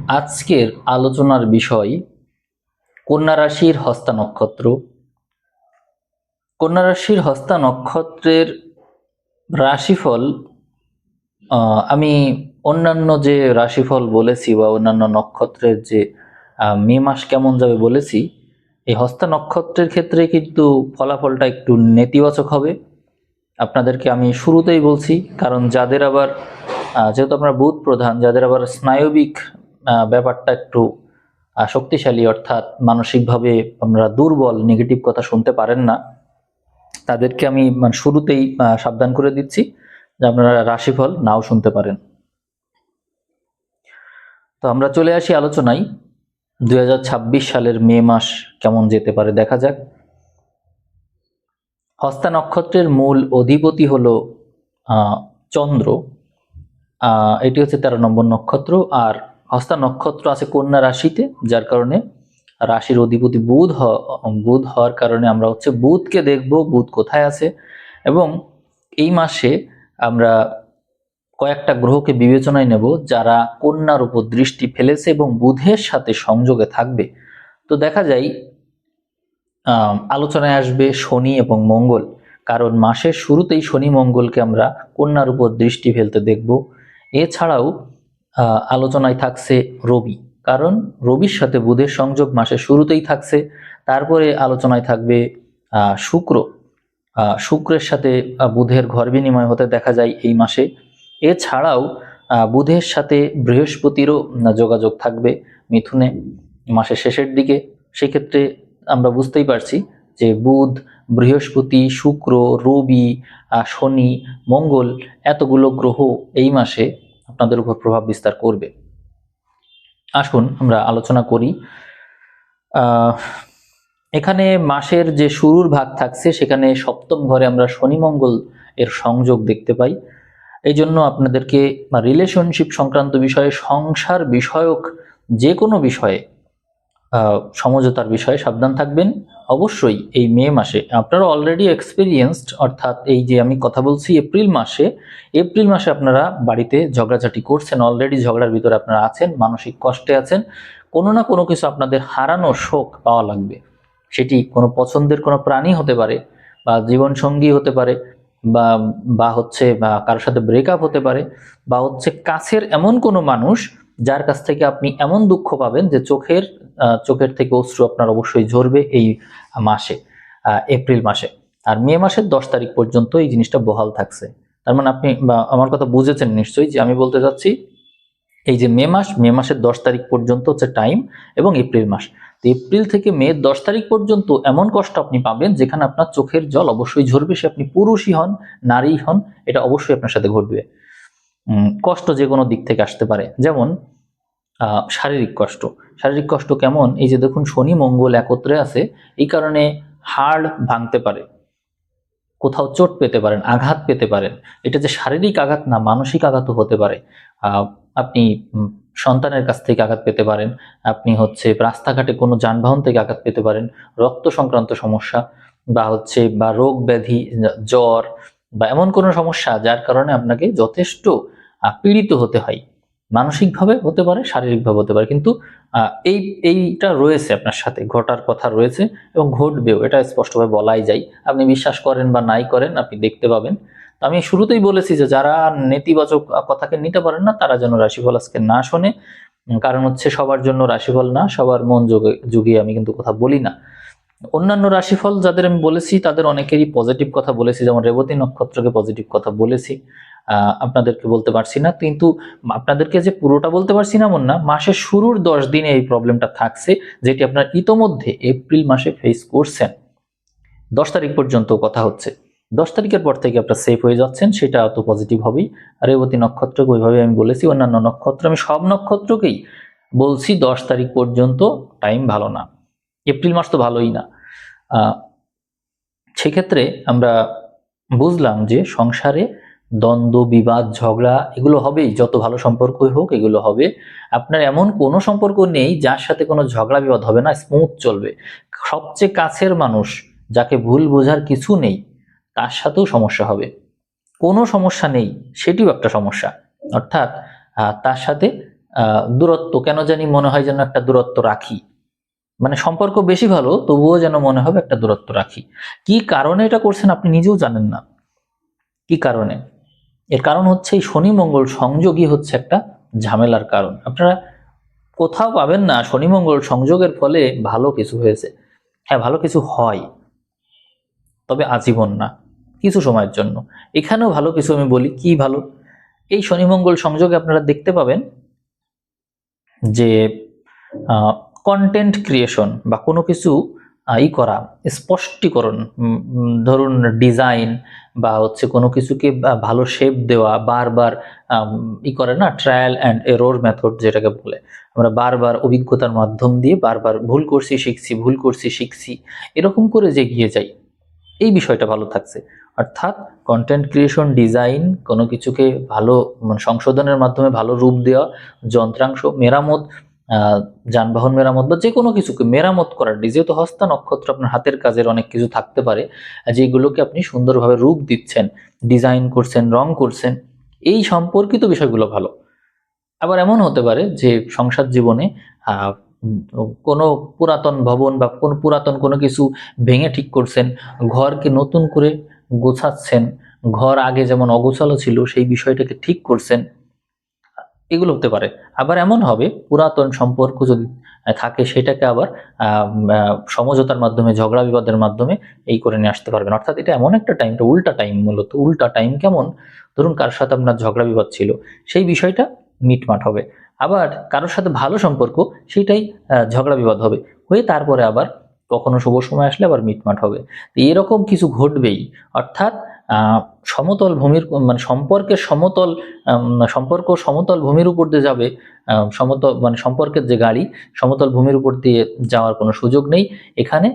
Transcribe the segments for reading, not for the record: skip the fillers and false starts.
আজকের আলোচনার বিষয় কন্যা রাশির হস্তা নক্ষত্র। কন্যা রাশির হস্তা নক্ষত্রের রাশিফল আমি অন্যান্য যে রাশিফল বলেছি বা অন্যান্য নক্ষত্রের যে মে মাস কেমন যাবে বলেছি, এই হস্তা নক্ষত্রের ক্ষেত্রে কিন্তু ফলাফলটা একটু নেতিবাচক হবে। আপনাদেরকে আমি শুরুতেই বলছি, কারণ যাদের আবার যেহেতু আমরা বুধ প্রধান, যাদের আবার স্নায়বিক ব্যাপারটা একটু শক্তিশালী, অর্থাৎ মানসিকভাবে আমরা দুর্বল, নেগেটিভ কথা শুনতে পারেন না, তাদেরকে আমি শুরুতেই সাবধান করে দিচ্ছি যে আপনারা রাশিফল নাও শুনতে পারেন। তো আমরা চলে আসি আলোচনায়। 2026 সালের মে মাস কেমন যেতে পারে দেখা যাক। হস্তা নক্ষত্রের মূল অধিপতি হলো চন্দ্র। এটি হচ্ছে 13 নম্বর নক্ষত্র, আর হস্তা নক্ষত্র আছে কন্যা রাশিতে, যার কারণে রাশির অধিপতি বুধ হওয়ার কারণে আমরা হচ্ছে বুধকে দেখব, বুধ কোথায় আছে। এবং এই মাসে আমরা কয়েকটা গ্রহকে বিবেচনায় নেব যারা কন্যার উপর দৃষ্টি ফেলেছে এবং বুধের সাথে সংযোগে থাকবে। তো দেখা যায় আলোচনায় আসবে শনি এবং মঙ্গল, কারণ মাসের শুরুতেই শনি মঙ্গলকে আমরা কন্যার উপর দৃষ্টি ফেলতে দেখব। এছাড়াও আলোচনায় থাকছে রবি, কারণ রবির সাথে বুধের সংযোগ মাসের শুরুতেই থাকছে। তারপরে আলোচনায় থাকবে শুক্র, শুক্রের সাথে বুধের ঘর বিনিময় হতে দেখা যায় এই মাসে। এছাড়াও বুধের সাথে বৃহস্পতিরও যোগাযোগ থাকবে মিথুনে মাসের শেষের দিকে। সেক্ষেত্রে আমরা বুঝতেই পারছি যে বুধ, বৃহস্পতি, শুক্র, রবি, শনি, মঙ্গল এতগুলো গ্রহ এই মাসে আপনাদের উপর প্রভাব বিস্তার করবে। আসুন আমরা আলোচনা করি। এখানে মাসের যে শুরুর ভাগ থাকছে সেখানে সপ্তম ঘরে আমরা শনি মঙ্গল এর সংযোগ দেখতে পাই। এই জন্য আপনাদেরকে রিলেশনশিপ সংক্রান্ত বিষয়ে, সংসার বিষয়ক যে কোনো বিষয়ে, সমঝোতার বিষয়ে সাবধান থাকবেন। অবশ্যই এই মে মাসে আপনারা অলরেডি এক্সপিরিয়েন্সড, অর্থাৎ এই যে আমি কথা বলছি এপ্রিল মাসে আপনারা বাড়িতে ঝগড়াঝাটি করছেন, অলরেডি ঝগড়ার ভিতরে আপনারা আছেন, মানসিক কষ্টে আছেন, কোনো না কোনো কিছু আপনাদের হারানোর শোক পাওয়া লাগবে। সেটি কোনো পছন্দের কোনো প্রাণী হতে পারে, বা জীবনসঙ্গী হতে পারে, বা হচ্ছে বা কারোর সাথে ব্রেকআপ হতে পারে, বা হচ্ছে কাছের এমন কোনো মানুষ যার কাছ থেকে আপনি এমন দুঃখ পাবেন যে চোখের থেকে অশ্রু আপনার অবশ্যই ঝরবে এই মাসে, এপ্রিল মাসে। আর মে মাসের 10 তারিখ পর্যন্ত এই জিনিসটা বহাল থাকছে। তার মানে আপনি আমার কথা বুঝেছেন নিশ্চয়ই যে আমি বলতে চাচ্ছি এই যে মে মাসের 10 তারিখ পর্যন্ত হচ্ছে টাইম, এবং এপ্রিল মাস। তো এপ্রিল থেকে মে 10 তারিখ পর্যন্ত এমন কষ্ট আপনি পাবেন যেখানে আপনার চোখের জল অবশ্যই ঝরবে, সে আপনি পুরুষই হন, নারী হন, এটা অবশ্যই আপনার সাথে ঘটবে। কষ্ট যে কোনো দিক থেকে আসতে পারে, যেমন শারীরিক কষ্ট কেমন? এই যে দেখুন শনি মঙ্গল একত্রে আছে, এই কারণে হাড় ভাঙতে পারে, কোথাও চোট পেতে পারেন, আঘাত পেতে পারেন। এটা যে শারীরিক আঘাত না, মানসিক আঘাতও হতে পারে। আপনি সন্তানের কাছ থেকে আঘাত পেতে পারেন, আপনি হচ্ছে রাস্তাঘাটে কোনো যানবাহন থেকে আঘাত পেতে পারেন, রক্ত সংক্রান্ত সমস্যা, বা রোগ ব্যাধি, জ্বর, বা এমন কোনো সমস্যা যার কারণে আপনাকে যথেষ্ট পীড়িত হতে হয়। মানসিকভাবে হতে পারে, শারীরিকভাবে হতে পারে, কিন্তু এইটা রয়েছে, আপনার সাথে ঘটার কথা রয়েছে এবং ঘটবেও, এটা স্পষ্টভাবে বলাই যায়। আপনি বিশ্বাস করেন বা নাই করেন, আপনি দেখতে পাবেন। তো আমি শুরুতেই বলেছি যে যারা নেতিবাচক কথাকে নিতে পারেন না তারা যেন রাশিফল আজকে না শোনে, কারণ হচ্ছে সবার জন্য রাশিফল না, সবার মন যুগিয়ে আমি কিন্তু কথা বলি না। অন্যান্য রাশিফল যাদের আমি বলেছি তাদের অনেকেরই পজিটিভ কথা বলেছি, যেমন রেবতী নক্ষত্রকে পজিটিভ কথা বলেছি, আপনাদেরকে বলতে পারছি না। কিন্তু আপনাদেরকে যে পুরোটা বলতে পারছি না এমন না, মাসের শুরুর 10 দিনে এই প্রবলেমটা থাকছে, যেটি আপনার ইতোমধ্যে এপ্রিল মাসে ফেস করছেন। 10 তারিখ পর্যন্ত কথা হচ্ছে, 10 তারিখের পর থেকে আপনার সেফ হয়ে যাচ্ছেন, সেটা অত পজিটিভ হবেই। রেবতী নক্ষত্রকে ওইভাবে আমি বলেছি, অন্যান্য নক্ষত্র আমি সব নক্ষত্রকেই বলছি 10 তারিখ পর্যন্ত টাইম ভালো না, এপ্রিল মাস তো ভালোই না। সেক্ষেত্রে আমরা বুঝলাম যে সংসারে দ্বন্দ্ব, বিবাদ, ঝগড়া এগুলো হবেই, যত ভালো সম্পর্কই হোক এগুলো হবে। আপনার এমন কোনো সম্পর্ক নেই যার সাথে কোনো ঝগড়া বিবাদ হবে না, স্মুথ চলবে। সবচেয়ে কাছের মানুষ যাকে ভুল বোঝার কিছু নেই তার সাথেও সমস্যা হবে, কোনো সমস্যা নেই সেটিও একটা সমস্যা। অর্থাৎ তার সাথে দূরত্ব কেন জানি মনে হয় যেন একটা দূরত্ব রাখি, মানে সম্পর্ক বেশি ভালো তবুও যেন মনে হবে একটা দূরত্ব রাখি। কি কারণে এটা করছেন আপনি নিজেও জানেন না কি কারণে। এর কারণ হচ্ছে এই শনি মঙ্গল সংযোগই হচ্ছে একটা ঝামেলার কারণ। আপনারা কোথাও পাবেন না শনি মঙ্গল সংযোগের ফলে ভালো কিছু হয়েছে। হ্যাঁ, ভালো কিছু হয়, তবে আজীবন না, কিছু সময়ের জন্য। এখানেও ভালো কিছু আমি বলি কি ভালো, এই শনি মঙ্গল সংযোগে আপনারা দেখতে পাবেন যে কন্টেন্ট ক্রিয়েশন বা কোনো কিছু করা, স্পষ্টীকরণ, ধরুন ডিজাইন বা হচ্ছে কোনো কিছুকে ভালো শেপ দেওয়া, বারবার করে না, ট্রায়াল অ্যান্ড এরর মেথড যেটাকে বলে, আমরা বারবার অভিজ্ঞতার মাধ্যম দিয়ে বারবার ভুল করছি শিখছি, ভুল করছি শিখছি, এরকম করে যে এগিয়ে যাই, এই বিষয়টা ভালো থাকছে। অর্থাৎ কন্টেন্ট ক্রিয়েশন, ডিজাইন, কোনো কিছুকে ভালো সংশোধনের মাধ্যমে ভালো রূপ দেওয়া, যন্ত্রাংশ মেরামত, যানবাহন মেরামত বা যে কোনো কিছুকে মেরামত করার, যেহেতু হস্তা নক্ষত্র আপনার হাতের কাজের অনেক কিছু থাকতে পারে যেগুলোকে আপনি সুন্দরভাবে রূপ দিচ্ছেন, ডিজাইন করছেন, রং করছেন, এই সম্পর্কিত বিষয়গুলো ভালো। আবার এমন হতে পারে যে সংসার জীবনে কোনো পুরাতন ভবন বা কোনো পুরাতন কোনো কিছু ভেঙে ঠিক করছেন, ঘরকে নতুন করে গোছাচ্ছেন, ঘর আগে যেমন অগোছালো ছিল সেই বিষয়টাকে ঠিক করছেন, এগুলো হতে পারে। আবার এমন হবে পুরাতন সম্পর্ক যদি থাকে সেটাকে আবার সমঝোতার মাধ্যমে, ঝগড়া বিবাদের মাধ্যমে এই করে নিয়ে আসতে পারবেন। অর্থাৎ এটা এমন একটা টাইম, উল্টা টাইম, মূলত উল্টা টাইম। কেমন, ধরুন কারোর সাথে আপনার ঝগড়া বিবাদ ছিল, সেই বিষয়টা মিটমাট হবে। আবার কারোর সাথে ভালো সম্পর্ক, সেটাই ঝগড়া বিবাদ হবে, হয়ে তারপরে আবার কখনো শুভ সময় আসলে আবার মিটমাট হবে। এরকম কিছু ঘটবেই। অর্থাৎ সমতল ভূমির, মানে সম্পর্কের সমতল, সম্পর্ক সমতল ভূমির উপর দিয়ে যাবে, সমতল মানে সম্পর্কের যে গাড়ি সমতল ভূমির উপর দিয়ে যাওয়ার কোনো সুযোগ নেই। এখানে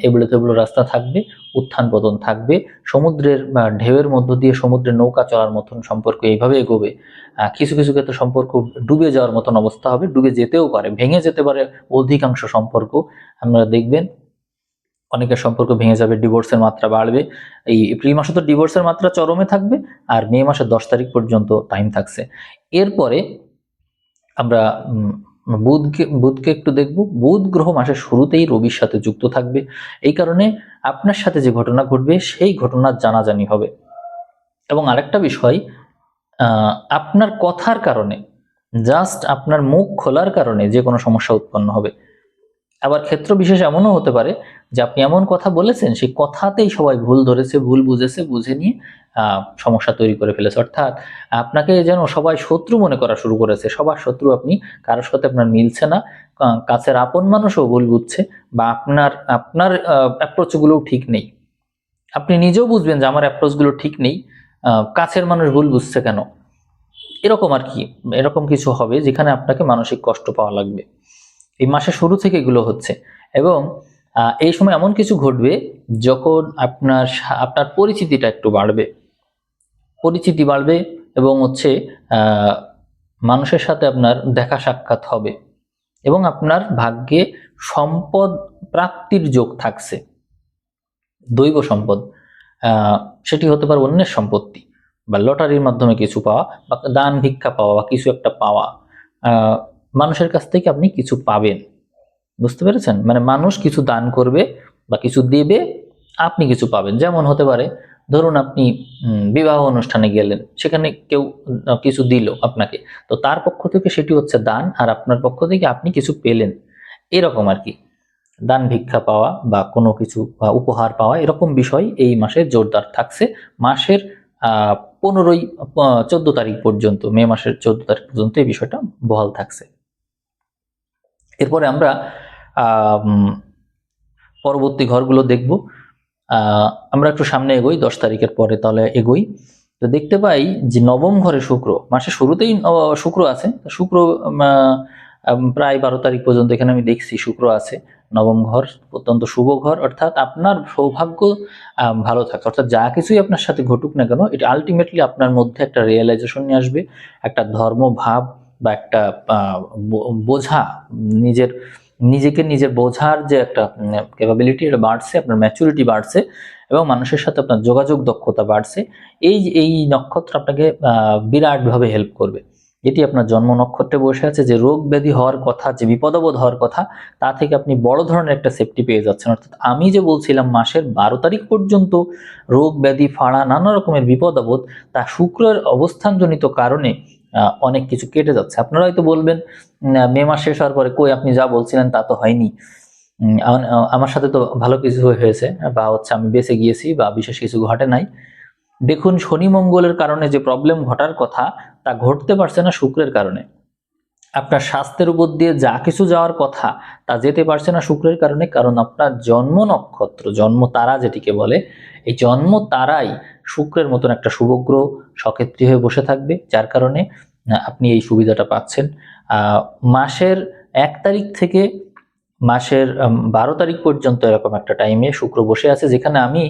এবড়ো থেবড়ো রাস্তা থাকবে, উত্থান পতন থাকবে, সমুদ্রের ঢেউয়ের মধ্য দিয়ে সমুদ্রের নৌকা চলার মতন সম্পর্ক এইভাবে এগোবে। কিছু কিছু ক্ষেত্রে সম্পর্ক ডুবে যাওয়ার মতন অবস্থা হবে, ডুবে যেতেও পারে, ভেঙে যেতে পারে অধিকাংশ সম্পর্ক। আপনারা দেখবেন অনেকের সম্পর্ক ভেঙে যাবে, ডিভোর্সের মাত্রা বাড়বে। এই এপ্রিল মাসে তো ডিভোর্সের মাত্রা চরমে থাকবে, আর মে মাসের 10 তারিখ পর্যন্ত টাইম থাকছে। এরপরে আমরা বুধকে একটু দেখব। বুধ গ্রহ মাসের শুরুতেই রবির সাথে যুক্ত থাকবে, এই কারণে আপনার সাথে যে ঘটনা ঘটবে সেই ঘটনার জানাজানি হবে। এবং আরেকটা বিষয়, আপনার কথার কারণে, জাস্ট আপনার মুখ খোলার কারণে যে কোনো সমস্যা উৎপন্ন হবে। আবার ক্ষেত্র বিশেষ এমনও হতে পারে যে আপনি এমন কথা বলেছেন সেই কথাতেই সবাই ভুল ধরেছে, ভুল বুঝেছে, বুঝে নিয়ে সমস্যা তৈরি করে ফেলেছে। অর্থাৎ আপনাকে যেন সবাই শত্রু মনে করা শুরু করেছে, সবার শত্রু আপনি, কারোর সাথে আপনার মিলছে না, কাছের আপন মানুষও ভুল বুঝছে, বা আপনার আপনার অ্যাপ্রোচগুলোও ঠিক নেই। আপনি নিজেও বুঝবেন যে আমার অ্যাপ্রোচগুলো ঠিক নেই, কাছের মানুষ ভুল বুঝছে কেন, এরকম আর কি। এরকম কিছু হবে যেখানে আপনাকে মানসিক কষ্ট পাওয়া লাগবে। এই মাসের শুরু থেকে এগুলো হচ্ছে। এবং এই সময় এমন কিছু ঘটবে যখন আপনার পরিচিতিটা একটু বাড়বে, পরিচিতি বাড়বে, এবং হচ্ছে মানুষের সাথে আপনার দেখা সাক্ষাৎ হবে, এবং আপনার ভাগ্যে সম্পদ প্রাপ্তির যোগ থাকছে, দৈব সম্পদ। সেটি হতে পারে অন্যের সম্পত্তি, বা লটারির মাধ্যমে কিছু পাওয়া, বা দান ভিক্ষা পাওয়া, বা কিছু একটা পাওয়া, মানুষের কাছ থেকে আপনি কিছু পাবেন। বুঝতে পেরেছেন? মানে মানুষ কিছু দান করবে বা কিছু দেবে, আপনি কিছু পাবেন। যেমন হতে পারে, ধরুন আপনি বিবাহ অনুষ্ঠানে গেলেন, সেখানে কেউ কিছু দিল আপনাকে, তো তার পক্ষ থেকে সেটি হচ্ছে দান, আর আপনার পক্ষ থেকে আপনি কিছু পেলেন, এরকম আর কি। দান ভিক্ষা পাওয়া বা কোনো কিছু উপহার পাওয়া, এরকম বিষয় এই মাসে জোরদার থাকছে। মাসের 14 তারিখ পর্যন্ত, মে মাসের 14 তারিখ পর্যন্ত এই বিষয়টা বহাল থাকছে। এরপরে আমরা পরবর্তী ঘরগুলো দেখব। আমরা একটু সামনে এগোই, 10 তারিখের পরে তাহলে এগোই। তো দেখতে পাই যে নবম ঘরে শুক্র, মাসের শুরুতেই শুক্র আছে। শুক্র প্রায় 12 তারিখ পর্যন্ত এখানে আমি দেখছি শুক্র আছে। নবম ঘর অত্যন্ত শুভ ঘর, অর্থাৎ আপনার সৌভাগ্য ভালো থাকে। অর্থাৎ যা কিছুই আপনার সাথে ঘটুক না কেন, এটা আলটিমেটলি আপনার মধ্যে একটা রিয়েলাইজেশন নিয়ে আসবে, একটা ধর্ম ভাব বা একটা বোঝা, নিজেকে নিজের বোঝার যে একটা ক্যাপাবিলিটি, এটা বাড়ছে, আপনার ম্যাচুরিটি বাড়ছে, এবং মানুষের সাথে আপনার যোগাযোগ দক্ষতা বাড়ছে। এই নক্ষত্র আপনাকে বিরাটভাবে হেল্প করবে। এটি আপনার জন্ম নক্ষত্রে বসে আছে, যে রোগ ব্যাধি হওয়ার কথা, যে বিপদাবদ হওয়ার কথা, তা থেকে আপনি বড় ধরনের একটা সেফটি পেয়ে যাচ্ছেন। অর্থাৎ আমি যে বলছিলাম মাসের 12 তারিখ পর্যন্ত রোগ ব্যাধি ফাড়া নানা রকমের বিপদাবদ, তা শুক্রের অবস্থানজনিত কারণে অনেক কিছু কেটে যাচ্ছে। আপনারা হয়তো বলবেন মে মাস শেষ হওয়ার পরে কই আপনি যা বলছিলেন তা তো হয়নি, আমার সাথে তো ভালো কিছু হয়েছে, বা হচ্ছে আমি বেঁচে গিয়েছি, বা বিশেষ কিছু ঘটে নাই। দেখুন, শনি মঙ্গলের কারণে যে প্রবলেম ঘটার কথা তা ঘটতে পারছে না শুক্রের কারণে। আপনার স্বাস্থ্যের উপর দিয়ে যা কিছু যাওয়ার কথা তা যেতে পারছে না শুক্রের কারণে, কারণ আপনার জন্ম নক্ষত্র, জন্ম তারা যেটিকে বলে, এই জন্ম তারাই শুক্রের মতন একটা শুভগ্রহ সক্ষেত্রী হয়ে বসে থাকবে, যার কারণে আপনি এই সুবিধাটা পাচ্ছেন। মাসের 1 তারিখ থেকে মাসের 12 তারিখ পর্যন্ত এরকম একটা টাইমে শুক্র বসে আছে, যেখানে আমি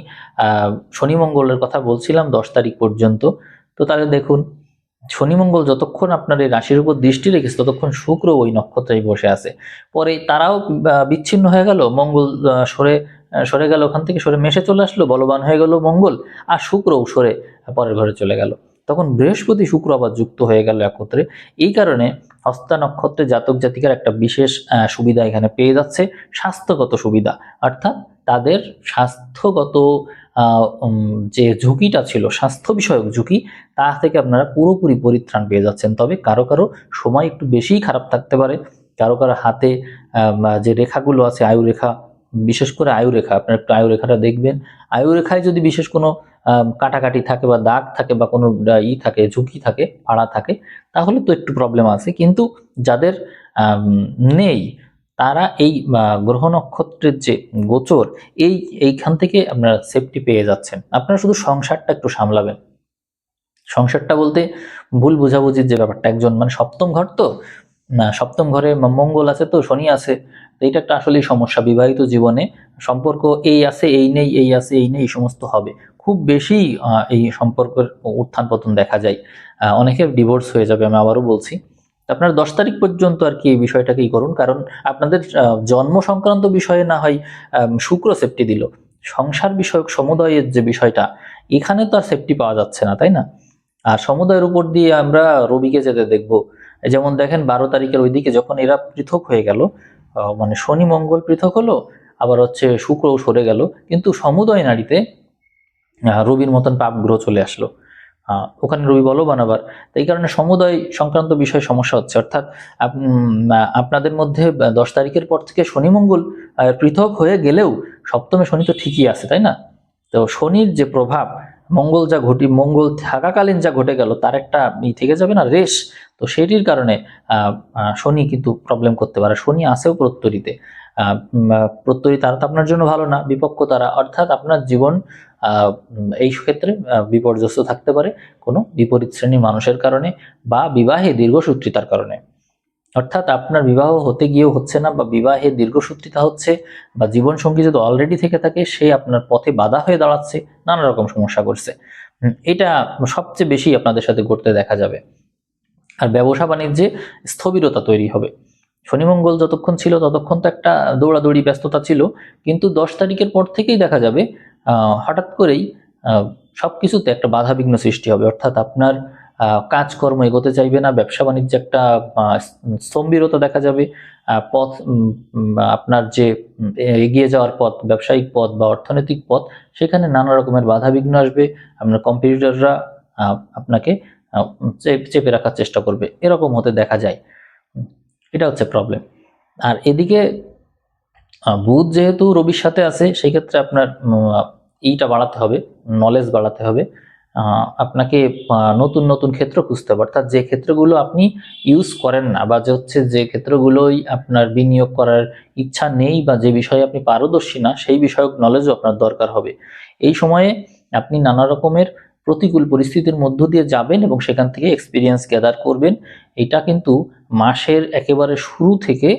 শনি মঙ্গলের কথা বলছিলাম 10 তারিখ পর্যন্ত। তো তাহলে দেখুন, শনি মঙ্গল যতক্ষণ আপনার এই রাশির উপর দৃষ্টি রেখেছে ততক্ষণ শুক্র ওই নক্ষত্রেই বসে আছে। পরে তারাও বিচ্ছিন্ন হয়ে গেল, মঙ্গল সরে গেল, ওখান থেকে সরে মেষে চলে আসলো, বলবান হয়ে গেল মঙ্গল, আর শুক্রও সরে পরের ঘরে চলে গেল। তখন বৃহস্পতি শুক্র আবার যুক্ত হয়ে গেল একত্রে। এই কারণে হস্তা নক্ষত্রে জাতক জাতিকার একটা বিশেষ সুবিধা এখানে পেয়ে যাচ্ছে, স্বাস্থ্যগত সুবিধা। অর্থাৎ তাদের স্বাস্থ্যগত যে ঝুঁকিটা ছিল, স্বাস্থ্য বিষয়ক ঝুঁকি, তা থেকে আপনারা পুরোপুরি পরিত্রাণ পেয়ে যাচ্ছেন। তবে কারো কারো সময় একটু বেশিই খারাপ থাকতে পারে, কারো কারো হাতে যে রেখাগুলো আছে, আয়ু রেখা, বিশেষ করে আয়ু রেখা, আপনার একটু আয়ু রেখাটা দেখবেন। আয়ু রেখায় যদি বিশেষ কোনো কাটাকাটি থাকে বা দাগ থাকে বা কোনো থাকে, ঝুঁকি থাকে, ফাড়া থাকে, তাহলে তো একটু প্রবলেম আছে। কিন্তু যাদের নেই, তারা এই গ্রহ নক্ষত্রের যে গোচর, এইখান থেকে আপনারা সেফটি পেয়ে যাচ্ছেন। আপনারা শুধু সংসারটা একটু সামলাবেন। সংসারটা বলতে ভুল বোঝাবুঝির যে ব্যাপারটা, একজন মানে সপ্তম ঘর, তো না সপ্তম ঘরে মঙ্গল আছে, তো শনি আছে, তো এটা একটা আসলেই সমস্যা। বিবাহিত জীবনে সম্পর্ক এই আছে এই নেই, এই আছে এই নেই, এই সমস্ত হবে। খুব বেশি এই সম্পর্কের উত্থান পতন দেখা যায়, অনেকের ডিভোর্স হয়ে যাবে। আমি আবারও বলছি, আপনার 10 তারিখ পর্যন্ত আর কি এই বিষয়টাকেই করুন, কারণ আপনাদের জন্ম সংক্রান্ত বিষয়ে না হয় শুক্র সেফটি দিল, সংসার বিষয়ক সমুদয়ের যে বিষয়টা, এখানে তো আর সেফটি পাওয়া যাচ্ছে না, তাই না? আর সমুদয়ের উপর দিয়ে আমরা রবিকে যেতে দেখবো। যেমন দেখেন 12 তারিখের ওইদিকে যখন এরা পৃথক হয়ে গেল, মানে শনি মঙ্গল পৃথক হলো, আবার হচ্ছে শুক্রও সরে গেল, কিন্তু সমুদয় নাড়িতে রবির মতন পাপ গ্রহ চলে আসলো, ওখানে রবি বলবান আবার। তো এই কারণে সমুদয় সংক্রান্ত বিষয়ে সমস্যা হচ্ছে। অর্থাৎ আপনাদের মধ্যে 10 তারিখের পর থেকে শনি মঙ্গল পৃথক হয়ে গেলেও সপ্তমে শনি তো ঠিকই আছে, তাই না? তো শনির যে প্রভাব, মঙ্গল থাকাকালীন যা ঘটে গেল তার একটা থেকে যাবে না, রেশ। তো সেটির কারণে শনি কিন্তু প্রবলেম করতে পারে। শনি আসেও প্রত্যরিতে, প্রত্যয়ী তারা তো আপনার জন্য ভালো না, বিপক্ষ তারা, অর্থাৎ আপনার জীবন এই ক্ষেত্রে বিপর্যস্ত থাকতে পারে কোনো বিপরীত শ্রেণীর মানুষের কারণে, বা বিবাহে দীর্ঘসূত্রিতার কারণে। অর্থাৎ আপনার বিবাহ হতে গিয়েও হচ্ছে না, বা বিবাহে দীর্ঘসূত্রিতা হচ্ছে, বা জীবন সঙ্গী যদি অলরেডি থেকে থাকে সে আপনার পথে বাধা হয়ে দাঁড়াচ্ছে, নানা রকম সমস্যা করছে। এটা সবচেয়ে বেশি আপনাদের সাথে ঘটতে দেখা যাবে। আর ব্যবসা বাণিজ্যে স্থবিরতা তৈরি হবে। শনি মঙ্গল যতক্ষণ ছিল ততক্ষণ তো একটা দৌড়াদৌড়ি ব্যস্ততা ছিল, কিন্তু 10 তারিখের পর থেকেই দেখা যাবে হঠাৎ করেই সবকিছুতে একটা বাধা বিঘ্ন সৃষ্টি হবে। অর্থাৎ আপনার কাজকর্ম এগোতে চাইবে না, ব্যবসা বাণিজ্যে একটা স্থবিরতা দেখা যাবে। পথ আপনার যে এগিয়ে যাওয়ার পথ, ব্যবসায়িক পথ বা অর্থনৈতিক পথ, সেখানে নানা রকমের বাধা বিঘ্ন আসবে। আপনার কম্পিটিটররা আপনাকে চেপে রাখার চেষ্টা করবে, এরকম হতে দেখা যায়। এটা হচ্ছে প্রবলেম। আর এদিকে বুধ যেহেতু রবির সাথে আছে, সেই ক্ষেত্রে আপনার এইটা বাড়াতে হবে, নলেজ বাড়াতে হবে। আপনাকে নতুন নতুন ক্ষেত্র খুঁজতে হবে, অর্থাৎ যে ক্ষেত্রগুলো আপনি ইউজ করেন না, বা যে ক্ষেত্রগুলোই আপনার বিনিয়োগ করার ইচ্ছা নেই, বা যে বিষয়ে আপনি পারদর্শী না, সেই বিষয়ক নলেজও আপনার দরকার হবে। এই সময়ে আপনি নানা রকমের প্রতিকূল পরিস্থিতির মধ্য দিয়ে যাবেন এবং সেখান থেকে এক্সপিরিয়েন্স গ্যাদার করবেন। এটা কিন্তু মাসের একেবারে শুরু থেকে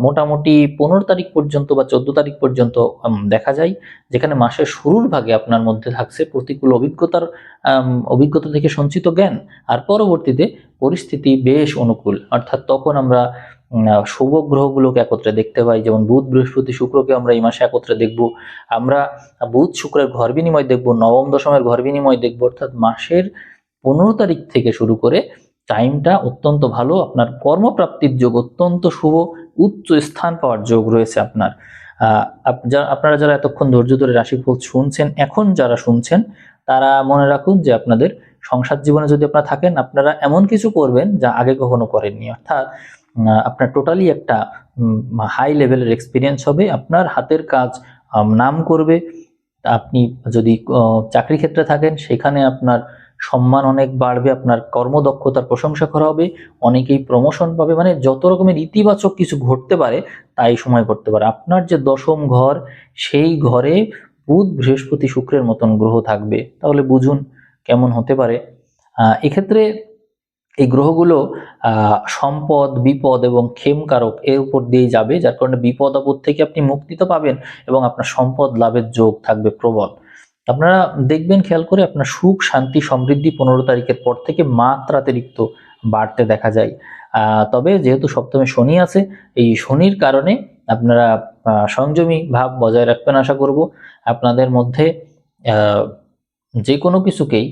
মোটামুটি 15 তারিখ পর্যন্ত বা 14 তারিখ পর্যন্ত দেখা যায়, যেখানে মাসের শুরুর ভাগে আপনার মধ্যে থাকছে প্রতিকূল অভিজ্ঞতা থেকে সঞ্চিত জ্ঞান, আর পরবর্তীতে পরিস্থিতি বেশ অনুকূল। অর্থাৎ তখন আমরা শুভ গ্রহগুলোকে একত্রে দেখতে পাই, যেমন বুধ বৃহস্পতি শুক্রকে আমরা এই মাসে একত্রে দেখব। আমরা বুধ শুক্রের ঘর বিনিময় দেখব, নবম দশমের ঘর বিনিময় দেখব। অর্থাৎ মাসের 15 তারিখ থেকে শুরু করে টাইমটা অত্যন্ত ভালো, আপনার কর্মপ্রাপ্তির যোগ অত্যন্ত শুভ, উচ্চ স্থান পাওয়ার যোগ রয়েছে আপনার। আপনারা যারা এতক্ষণ ধৈর্য ধরে রাশিফল শুনছেন, এখন যারা শুনছেন তারা মনে রাখুন যে আপনাদের সংসার জীবনে যদি আপনারা থাকেন, আপনারা এমন কিছু করবেন যা আগে কখনো করেননি। অর্থাৎ আপনার টোটালি একটা হাই লেভেলের এক্সপিরিয়েন্স হবে, আপনার হাতের কাজ নাম করবে। আপনি যদি চাকরি ক্ষেত্রে থাকেন, সেখানে আপনার সম্মান অনেক বাড়বে, আপনার কর্মদক্ষতার প্রশংসা করা হবে, অনেকেই প্রমোশন পাবে, মানে যত রকমের ইতিবাচক কিছু ঘটতে পারে তাই সময় ঘটতে পারে। আপনার যে দশম ঘর, সেই ঘরে বুধ বৃহস্পতি শুক্রের মতন গ্রহ থাকবে, তাহলে বুঝুন কেমন হতে পারে। এক্ষেত্রে এই গ্রহগুলো সম্পদ, বিপদ এবং ক্ষেমকারক এর উপর দিয়ে যাবে, যার কারণে বিপদ আপদ থেকে আপনি মুক্তি তো পাবেন এবং আপনার সম্পদ লাভের যোগ থাকবে প্রবল। আপনারা দেখবেন খেয়াল করে, আপনার সুখ শান্তি সমৃদ্ধি 15 তারিখের পর থেকে মাত্রাতিরিক্ত বাড়তে দেখা যায়। তবে যেহেতু সপ্তমে শনি আছে, এই শনির কারণে আপনারা সংযমী ভাব বজায় রাখবেন আশা করব। আপনাদের মধ্যে যে কোনো কিছুকেই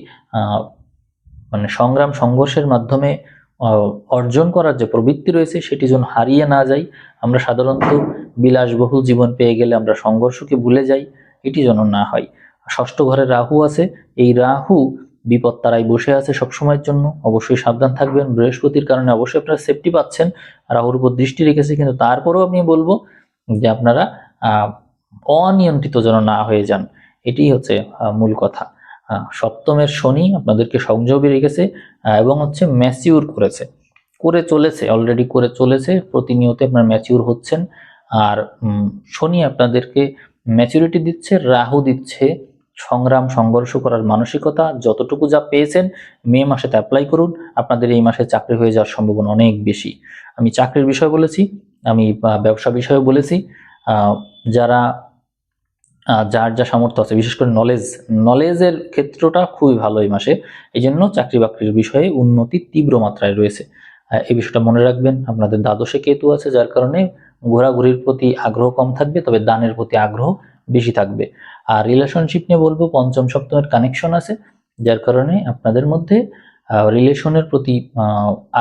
মানে সংগ্রাম সংঘর্ষের মাধ্যমে অর্জন করার যে প্রবৃত্তি রয়েছে সেটি যেন হারিয়ে না যায়। আমরা সাধারণত বিলাসবহুল জীবন পেয়ে গেলে আমরা সংঘর্ষকে ভুলে যাই, এটি যেন না হয়। ষষ্ঠ ঘরে রাহু আছে, এই রাহু বিপদ তারাই বসে আছে সবসময়ের জন্য, অবশ্যই সাবধান থাকবেন। বৃহস্পতির কারণে অবশ্যই আপনারা সেফটি পাচ্ছেন, রাহুর উপর দৃষ্টি রেখেছে, কিন্তু তারপরেও আমি বলবো যে আপনারা অনিয়ন্ত্রিত যেন না হয়ে যান, এটি হচ্ছে মূল কথা। সপ্তমের শনি আপনাদেরকে সংযোগে রেখেছে এবং হচ্ছে ম্যাচিউর করে চলেছে, অলরেডি করে চলেছে, প্রতিনিয়ত আপনার ম্যাচিউর হচ্ছেন। আর শনি আপনাদেরকে ম্যাচুরিটি দিচ্ছে, রাহু দিচ্ছে সংগ্রাম সংঘর্ষ করার মানসিকতা। যতটুকু যা পেয়েছেন মে মাসে তা অ্যাপ্লাই করুন, আপনাদের এই মাসে চাকরি হয়ে যাওয়ার সম্ভাবনা অনেক বেশি। আমি চাকরির বিষয় বলেছি, আমি ব্যবসা বিষয়ে বলেছি। যারা যার যা সামর্থ্য আছে, বিশেষ করে নলেজের ক্ষেত্রটা খুবই ভালো এই মাসে, এই জন্য চাকরি বাকরির বিষয়ে উন্নতি তীব্র মাত্রায় রয়েছে। এই বিষয়টা মনে রাখবেন। আপনাদের দ্বাদশে কেতু আছে, যার কারণে ঘোরাঘুরির প্রতি আগ্রহ কম থাকবে, তবে দানের প্রতি আগ্রহ বেশি থাকবে। আর রিলেশনশিপ নিয়ে বলবো, পঞ্চম সপ্তমের কানেকশন আছে, যার কারণে আপনাদের মধ্যে রিলেশনের প্রতি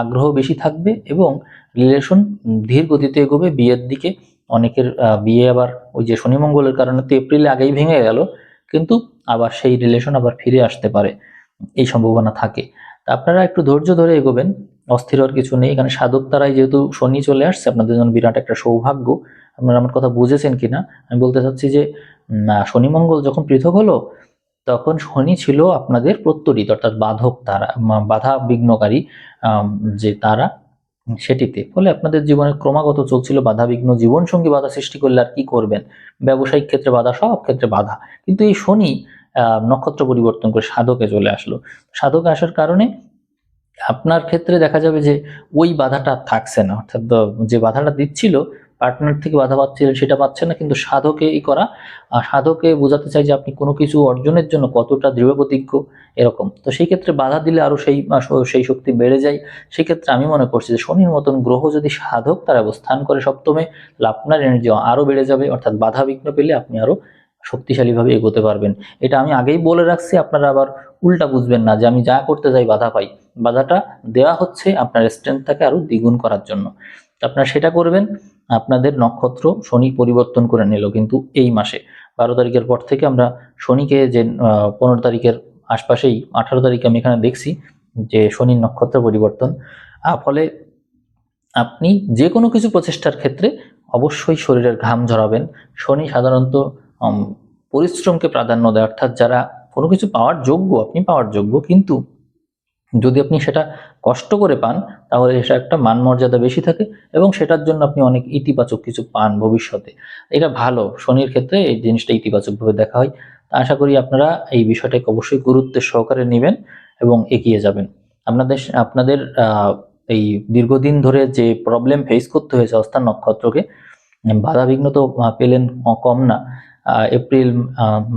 আগ্রহ বেশি থাকবে এবং রিলেশন ধীর গতিতে এগোবে বিয়ের দিকে। অনেকের বিয়ে আবার ওই যে শনি মঙ্গলের কারণে তো এপ্রিলে আগেই ভেঙে গেল, কিন্তু আবার সেই রিলেশন আবার ফিরে আসতে পারে, এই সম্ভাবনা থাকে। তা আপনারা একটু ধৈর্য ধরে এগোবেন, অস্থির হওয়ার কিছু নেই। এখানে সাধক তারাই যেহেতু শনি চলে আসছে, আপনাদের জন্য বিরাট একটা সৌভাগ্য। আপনারা আমার কথা বুঝেছেন কিনা আমি বলতে চাচ্ছি যে শনি মঙ্গল যখন পৃথক হলো, তখন শনি ছিল আপনাদের প্রত্যরিত, অর্থাৎ বাধক তারা, বাধা বিঘ্নকারী যে তারা, সেটিতে। ফলে আপনাদের জীবনে ক্রমাগত চলছিল বাধা বিঘ্ন, জীবনসঙ্গী বাধা সৃষ্টি করলে আর কি করবেন, ব্যবসায়িক ক্ষেত্রে বাধা, সব ক্ষেত্রে বাধা। কিন্তু এই শনি নক্ষত্র পরিবর্তন করে সাধকে চলে আসলো। সাধকে আসার কারণে আপনার ক্ষেত্রে দেখা যাবে যে ওই বাধাটা থাকছে না, অর্থাৎ যে বাধাটা দিচ্ছিল, পার্টনার থেকে বাধা পাচ্ছিলেন সেটা পাচ্ছে না, কিন্তু সাধকে করা, সাধকে বোঝাতে চাই যে আপনি কোনো কিছু অর্জনের জন্য কতটা দৃঢ় প্রতিজ্ঞ, এরকম। তো সেই ক্ষেত্রে বাধা দিলে আরো সেই শক্তি বেড়ে যায়। সেক্ষেত্রে আমি মনে করছি যে শনির মতন গ্রহ যদি সাধক তার অবস্থান করে সপ্তমে, আপনার এনার্জি আরো বেড়ে যাবে, অর্থাৎ বাধা বিঘ্ন পেলে আপনি আরো শক্তিশালীভাবে এগোতে পারবেন। এটা আমি আগেই বলে রাখছি, আপনারা আবার উল্টা বুঝবেন না যে আমি যা করতে যাই বাধা পাই। বাধাটা দেওয়া হচ্ছে আপনার স্ট্রেংথটাকে আরো দ্বিগুণ করার জন্য, আপনারা সেটা করবেন। আপনাদের নক্ষত্র শনি পরিবর্তন করে নিল কিন্তু এই মাসে 12 তারিখের পর থেকে। আমরা শনিকে যে 15 তারিখের আশপাশেই, 18 তারিখে আমি এখানে দেখছি যে শনির নক্ষত্র পরিবর্তন। ফলে আপনি যে কোনো কিছু প্রচেষ্টার ক্ষেত্রে অবশ্যই শরীরের ঘাম ঝরাবেন। শনি সাধারণত পরিশ্রমকে প্রাধান্য দেয়, অর্থাৎ যারা কোনো কিছু পাওয়ার যোগ্য, আপনি পাওয়ার যোগ্য, কিন্তু যদি আপনি সেটা কষ্ট করে পান তাহলে সেটা একটা মান মর্যাদা বেশি থাকে এবং সেটার জন্য আপনি অনেক ইতিবাচক কিছু পান ভবিষ্যতে। এটা ভালো, শনির ক্ষেত্রে এই জিনিসটা ইতিবাচকভাবে দেখা হয়। আশা করি আপনারা এই বিষয়টাকে অবশ্যই গুরুত্বের সহকারে নেবেন এবং এগিয়ে যাবেন। আপনাদের এই দীর্ঘদিন ধরে যে প্রবলেম ফেস করতে হয়েছে অস্থান নক্ষত্রকে, বাধাবিঘ্ন তো পেলেন কম না। এপ্রিল,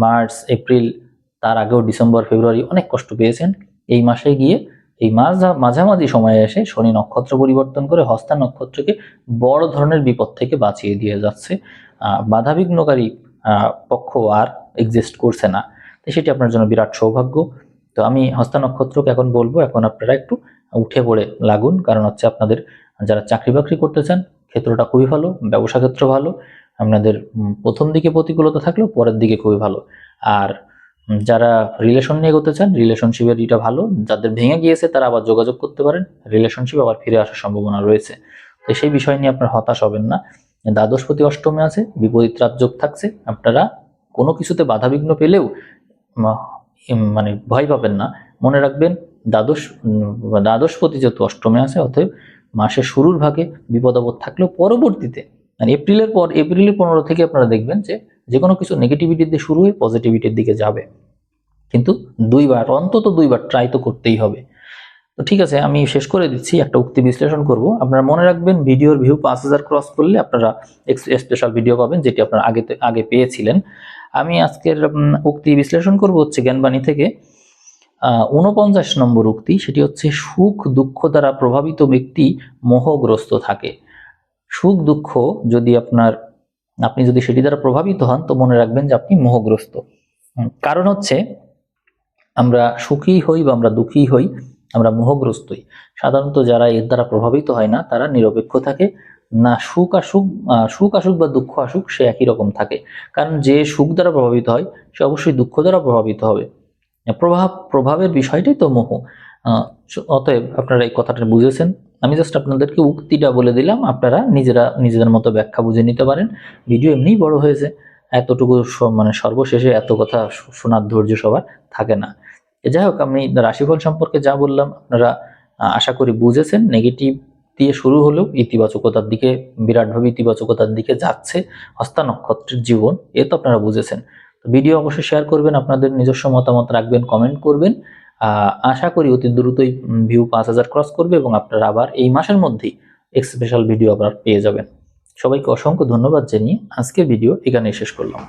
মার্চ, এপ্রিল, তার আগেও ডিসেম্বর, ফেব্রুয়ারি অনেক কষ্ট পেয়েছেন। এই মাসে গিয়ে এই মাঝামাঝি সময়ে এসে শনি নক্ষত্র পরিবর্তন করে হস্তা নক্ষত্রকে বড় ধরনের বিপদ থেকে বাঁচিয়ে দিয়ে যাচ্ছে। বাধাবিঘ্নকারী পক্ষ আর এক্সিস্ট করছে না, তো সেটি আপনার জন্য বিরাট সৌভাগ্য। তো আমি হস্তা নক্ষত্রকে এখন বলবো, এখন আপনারা একটু উঠে পড়ে লাগুন, কারণ হচ্ছে আপনাদের যারা চাকরি বাকরি করতে চান ক্ষেত্রটা খুবই ভালো, ব্যবসা ক্ষেত্র ভালো, আপনাদের প্রথম দিকে প্রতিকূলতা থাকলেও পরের দিকে খুবই ভালো। আর যারা রিলেশন নিয়ে করতে চান রিলেশনশিপের এটা ভালো, যাদের ভেঙে গিয়েছে তারা আবার যোগাযোগ করতে পারেন, রিলেশনশিপ আবার ফিরে আসার সম্ভাবনা রয়েছে। তো সেই বিষয় নিয়ে আপনারা হতাশ হবেন না। দ্বাদশপতি অষ্টমে আছে, বিপরীত রাজযোগ থাকছে, আপনারা কোনো কিছুতে বাধাবিঘ্ন পেলেও মানে ভয় পাবেন না। মনে রাখবেন দ্বাদশপতি যেহেতু অষ্টমে আছে, অতএব মাসের শুরুর ভাগে বিপদ আপদ থাকলেও পরবর্তীতে মানে এপ্রিলের 15 থেকে আপনারা দেখবেন যে কোনো কিছু নেগেটিভিটির দিয়ে শুরু হয়ে পজিটিভিটির দিকে যাবে, কিন্তু অন্তত দুইবার ট্রাই তো করতেই হবে। তো ঠিক আছে, আমি শেষ করে দিচ্ছি, একটা উক্তি বিশ্লেষণ করব। আপনারা মনে রাখবেন ভিডিওর ভিউ 5000 ক্রস করলে আপনারা স্পেশাল ভিডিও পাবেন, যেটি আপনারা আগে পেয়েছিলেন। আমি আজকের উক্তি বিশ্লেষণ করব হচ্ছে জ্ঞানবাণী থেকে 49 নম্বর উক্তি, সেটি হচ্ছে সুখ দুঃখ দ্বারা প্রভাবিত ব্যক্তি মোহগ্রস্ত থাকে। সুখ দুঃখ যদি আপনি যদি সেটি দ্বারা প্রভাবিত হন তো মনে রাখবেন যে আপনি মোহগ্রস্ত। কারণ হচ্ছে আমরা সুখী হই বা আমরা দুঃখী হই, আমরা মোহগ্রস্তই। সাধারণত যারা এর দ্বারা প্রভাবিত হয় না তারা নিরপেক্ষ থাকে, না সুখ আসুক বা দুঃখ আসুক সে একই রকম থাকে। কারণ যে সুখ দ্বারা প্রভাবিত হয় সে অবশ্যই দুঃখ দ্বারা প্রভাবিত হবে। প্রভাবের বিষয়টাই তো মোহ। অতএব আপনারা এই কথাটা বুঝেছেন। আমি জাস্ট আপনাদেরকে উক্তিটা বলে দিলাম, আপনারা নিজেদের মতো ব্যাখ্যা বুঝে নিতে পারেন। ভিডিও এমনিই বড় হয়েছে, এতটুকু মানে সর্বশেষে এত কথা শোনার ধৈর্য সবার থাকে না। যাই হোক, আমি রাশিফল সম্পর্কে যা বললাম আপনারা আশা করি বুঝেছেন। নেগেটিভ দিয়ে শুরু হলেও ইতিবাচকতার দিকে, বিরাটভাবে ইতিবাচকতার দিকে যাচ্ছে হস্তা নক্ষত্রের জীবন, এ তো আপনারা বুঝেছেন। ভিডিও অবশ্যই শেয়ার করবেন, আপনাদের নিজস্ব মতামত রাখবেন, কমেন্ট করবেন। আশা করি অতি দ্রুতই ভিউ 5000 ক্রস করবে এবং আপনারা আবার এই মাসের মধ্যেই স্পেশাল ভিডিও আপনারা পেয়ে যাবেন। সবাইকে অসংখ্য ধন্যবাদ জানিয়ে আজকের ভিডিও এখানেই শেষ করলাম।